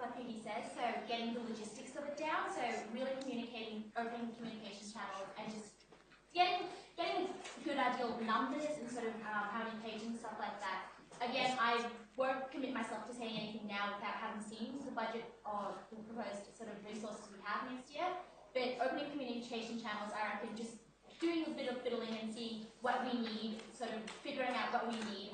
what Phoebe says, so getting the logistics of it down, so really opening communication channels and just getting good ideal numbers and sort of how many pages and stuff like that. Again, I won't commit myself to saying anything now without having seen the budget or the proposed sort of resources we have next year, but opening communication channels, I reckon just doing a bit of fiddling and seeing what we need, sort of figuring out what we need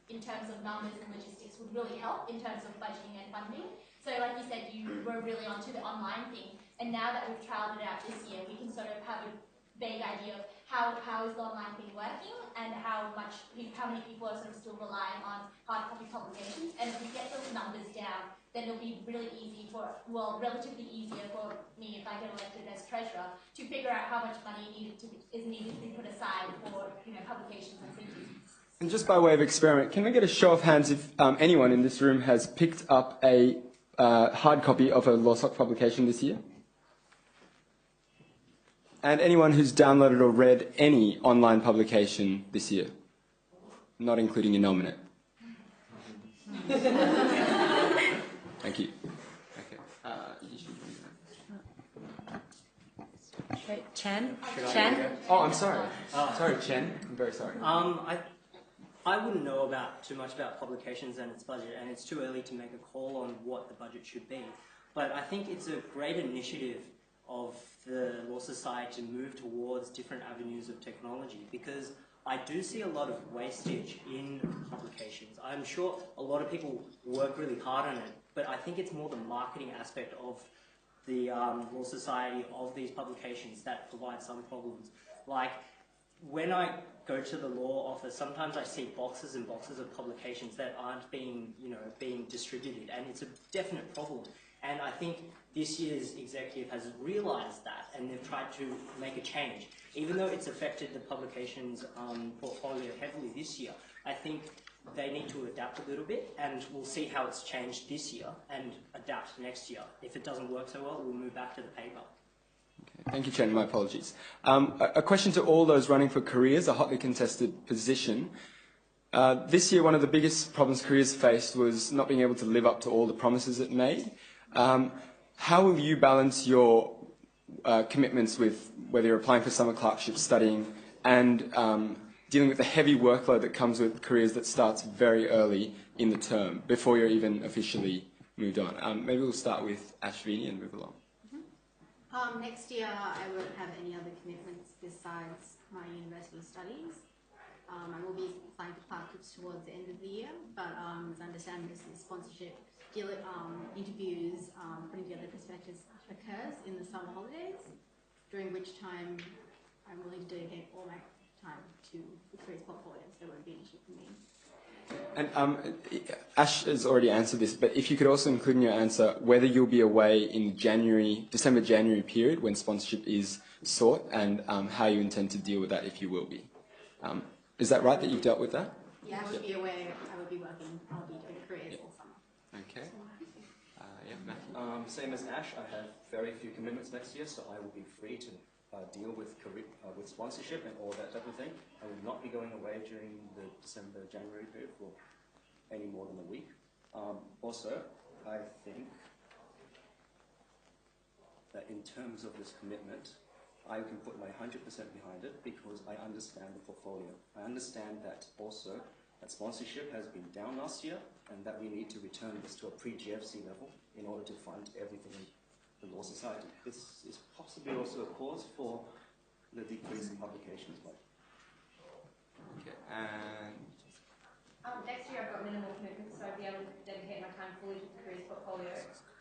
in terms of numbers and logistics would really help in terms of budgeting and funding. So like you said, you were really onto the online thing, and now that we've trialled it out this year, we can sort of have a vague idea of how is the online thing working and how many people are sort of still relying on hard copy publications. And if we get those numbers down, then it'll be really easy relatively easier for me if I get elected as treasurer to figure out how much money is needed to be put aside for publications and printing. And just by way of experiment, can we get a show of hands if anyone in this room has picked up a hard copy of a LawSoc publication this year? And anyone who's downloaded or read any online publication this year, not including your nominate? Thank you. Okay. You should do that. Chen? Oh, I'm sorry. Sorry, Chen. I'm very sorry. I wouldn't know too much about publications and its budget, and it's too early to make a call on what the budget should be. But I think it's a great initiative of the Law Society to move towards different avenues of technology, because I do see a lot of wastage in publications. I'm sure a lot of people work really hard on it, but I think it's more the marketing aspect of the Law Society, of these publications, that provide some problems. Like, when I go to the law office, sometimes I see boxes and boxes of publications that aren't being distributed, and it's a definite problem. And I think this year's executive has realised that, and they've tried to make a change. Even though it's affected the publications portfolio heavily this year, I think they need to adapt a little bit, and we'll see how it's changed this year and adapt next year. If it doesn't work so well, we'll move back to the paper. Okay. Thank you, Chen. My apologies. A question to all those running for careers, a hotly contested position. This year, one of the biggest problems careers faced was not being able to live up to all the promises it made. How will you balance your commitments with whether you're applying for summer clerkship, studying, and dealing with the heavy workload that comes with careers that starts very early in the term, before you're even officially moved on? Maybe we'll start with Ashvini and move along. Next year, I won't have any other commitments besides my university studies. I will be applying for clerkships towards the end of the year, but as I understand, this is sponsorship interviews, putting together prospectus occurs in the summer holidays, during which time I'm willing to dedicate all my time to the careers portfolio, so it won't be an issue for me. And Ash has already answered this, but if you could also include in your answer whether you'll be away in December-January period when sponsorship is sought, and how you intend to deal with that if you will be. Is that right that you've dealt with that? Yeah, I would be away. I would be working. I'll be doing careers all summer. Okay. Yeah, Matthew. Same as Ash, I have very few commitments next year, so I will be free to deal with sponsorship and all that type of thing. I will not be going away during the December-January period for any more than a week. Also, I think that in terms of this commitment, I can put my 100% behind it because I understand the portfolio. I understand that also that sponsorship has been down last year and that we need to return this to a pre-GFC level in order to fund everything in the Law Society. This is possibly also a cause for the decrease in publications. Okay, and next year I've got minimal commitments, so I'll be able to dedicate my time fully to the careers portfolio.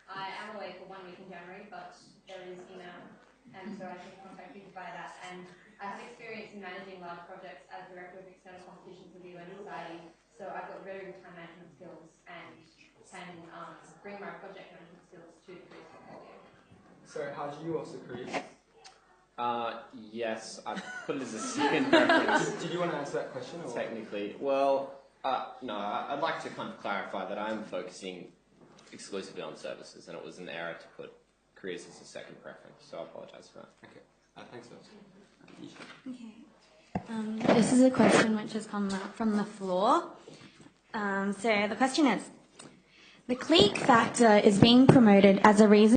I am away for 1 week in January, but there is email, and so I can contact people via that. And I have experience in managing large projects as Director of External Competitions for the UN Society, so I've got very good time management skills and can bring my project management skills to the careers portfolio. So, how do you also careers? Yes, I put it as a second preference. Did you want to answer that question? Or? Technically, well, no, I'd like to kind of clarify that I'm focusing exclusively on services, and it was an error to put careers as a second preference, so I apologise for that. Okay, thanks, Phil. Okay. This is a question which has come up from the floor. So the question is, The clique factor is being promoted as a reason